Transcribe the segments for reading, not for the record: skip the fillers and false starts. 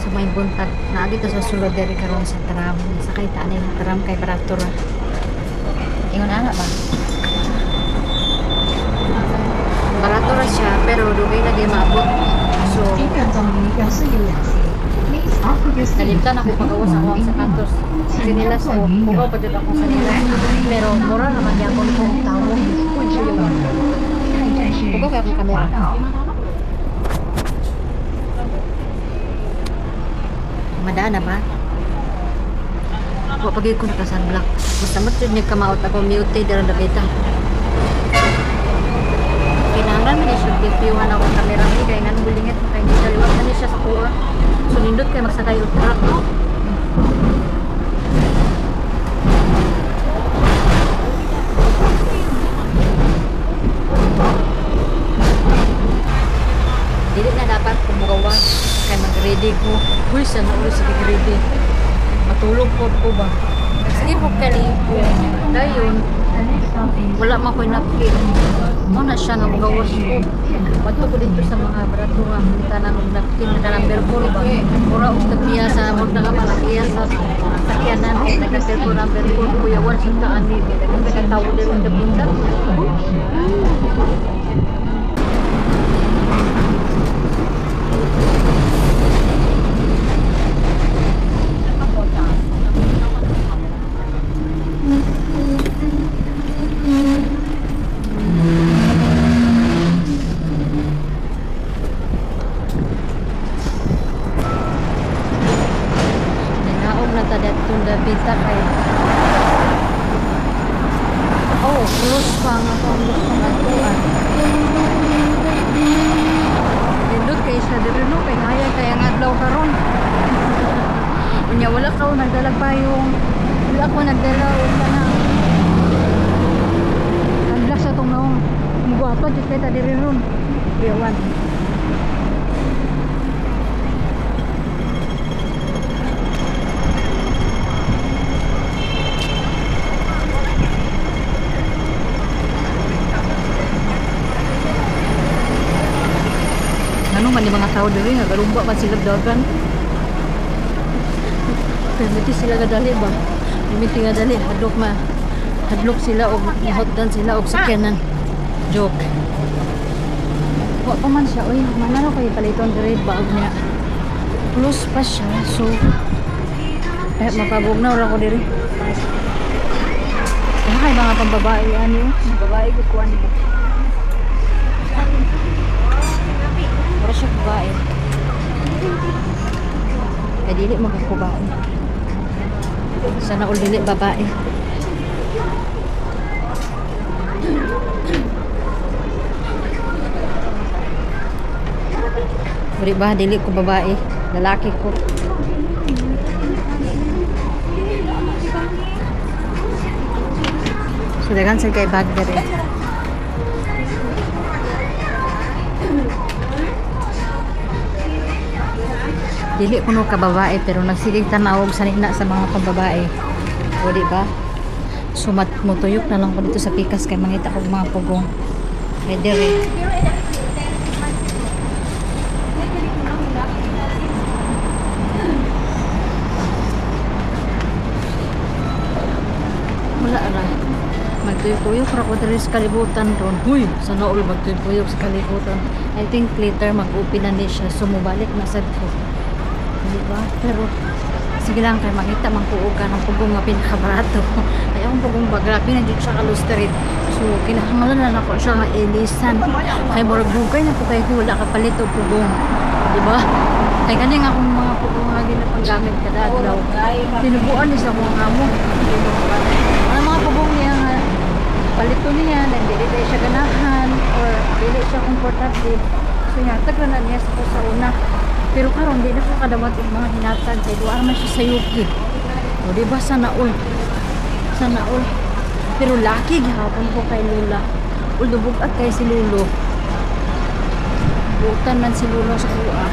sa may buntag na dito sa sulod diri karon sa tram sakay ta ni tram kay barato ra ingon ana ba barato ra siya pero dugay lagi maabot so nalimtan ako pagawas ako ang sapatos sinilas ko bugaw pa dito ako sa nila pero mura naman yapon ko tawong bugaw kaya akong kamera madaan na ba? Ako pag ko nakasunblock. Basta matod niya kamaot ako mute dara dabita. Kinahanglan man siya gipiwan ako kamera ni kay ngan bulingit kay ni daliwat man siya sa kuha. So nindot kay magsakay og truck no. Dili na dapat kumugawas kay mag-ready ko. Uy, sana ulit sige ready. Matulog po ba? Sige po kalipo. Dayon, wala man ko'y napkin. Muna siya nga magawas ko. Bato ko dito sa mga barato nga. Tanan og napkin na number 4. Mura og tapiyasa. Mura na kapalakiyasa. Sakyanan. Nagkasel ko number 4. Kuyawan sa taan ni. Nagkatawo din ang dapunta. Dabita kay oh, close pa nga po ang gusto nga tuan dindot kay siya dirino kay haya kaya nga adlaw karon unya wala ka nagdalag pa yung wala ko nagdala wala na ang blas sa itong naong mugwapa dito kay ta dirino biyawan ano man yung mga tao diri nga garumba man sila dagan permiti sila gadali ba permiti nga dali hadlok sila og hotdan sila og sakyanan joke wa pa man siya oy manaro kay paliton diri baog niya plus pa siya so mapabugnaw ra ko diri kay mga pambabae ani babae ko kuan siya babae kaya dili magkakubae sana all dili babae wala ba dili ko babae lalaki ko so dagan sa kay bag dere dili kuno ka babae pero nagsilig tanawog sanina sa mga pambabae o di ba sumat mo tuyok na lang ko dito sa pikas kay mangita ko mga pugong kay dire wala ra magtuyok-tuyok ra ko diri sa kalibutan ron huy sana all magtuyok-tuyok sa kalibutan I think later mag-open na ni siya sumubalik na sad ko diba? Pero sige lang kay makita magkuog ka ng pugong nga pinakabarato ay ang pugong bagrapi na dito siya kalusterit so kinahanglan na ako siya nga ilisan kay murag bugay na po kay wala kapalit o pugong diba? Kay kanya nga akong mga pugong nga ginapanggamit kada adlaw tinubuan niya sa mga amo ang mga pugong niya nga palito niya na hindi siya ganahan or hindi siya komportable so hinatag na niya sa una pero karon di na ko kadawat og mga hinatag kay duwa man siya sa yuki o di ba sana all pero laki gihapon ko kay Lula uldubog at kay si Lulo butan man si Lulo sa kuha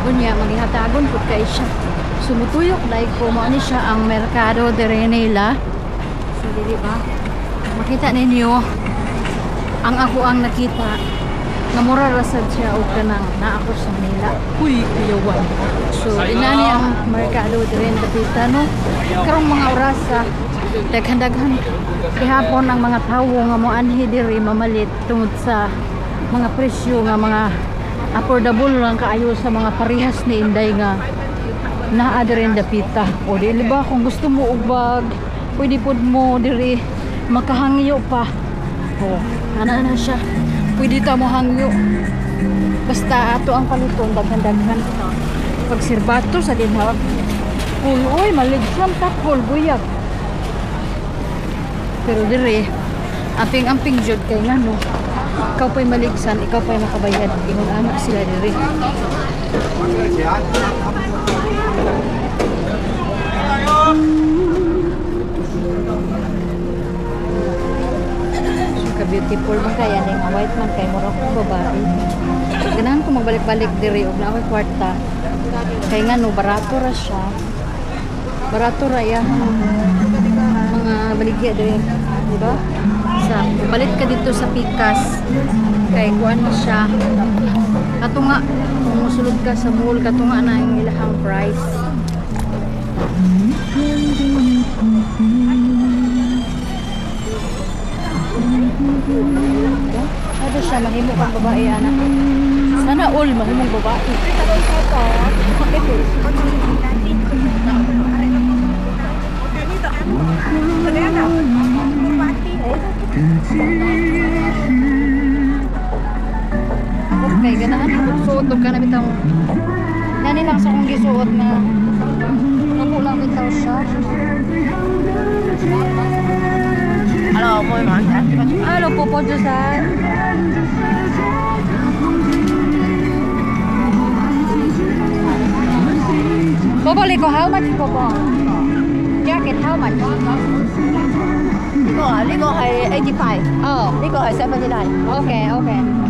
unya maghihatagon pud kay siya sumutuyok like ko mo ani siya ang Mercado de Renela so di ba makita ninyo ang ako ang nakita namura rasad siya o kanang naako sa Manila. Uy, kuyawan. So, inani ang merkado din dapita no. Karong mga orasa daghan-daghan gihapon ang mga tawo nga mo anhi diri mamalit tungod sa mga presyo nga mga affordable lang kaayo sa mga parehas ni Inday nga naa diri dapita. O dili ba kung gusto mo og bag, pwede pud mo diri makahangyo pa. O, ana na siya. Pwede ta mo hangyo. Basta ato ang paliton daghan-daghan. Pag sirbato sa dinha. Uy, maligsam takol buyag. Pero dire, amping-amping jud kay ngano. Ikaw pa'y maligsan, ikaw pa'y makabayad. Ingon anak sila dire. Beautiful man kaya ning white man kay mura ko babae. Ganahan ko magbalik-balik diri og naay kwarta. Kay ngano barato ra siya. Barato ra ya mga baligya diri, di ba? Sa balik ka dito sa Pikas. Kay kuan siya. Katunga kung musulod ka sa mall katunga na ang ilahang price. Ano siya, mahimo kang babae, anak. Sana all, mahimong babae. Okay, ganahan ako. Suot ka na bitaw. Nani lang sa kong gisuot na naku lang bitaw siya. Hello, po man. Hello, po Josan. Popo, Liko, how much, Popo? Jacket, how much? Liko ay 85. Oh, Liko ay 79. okay, okay.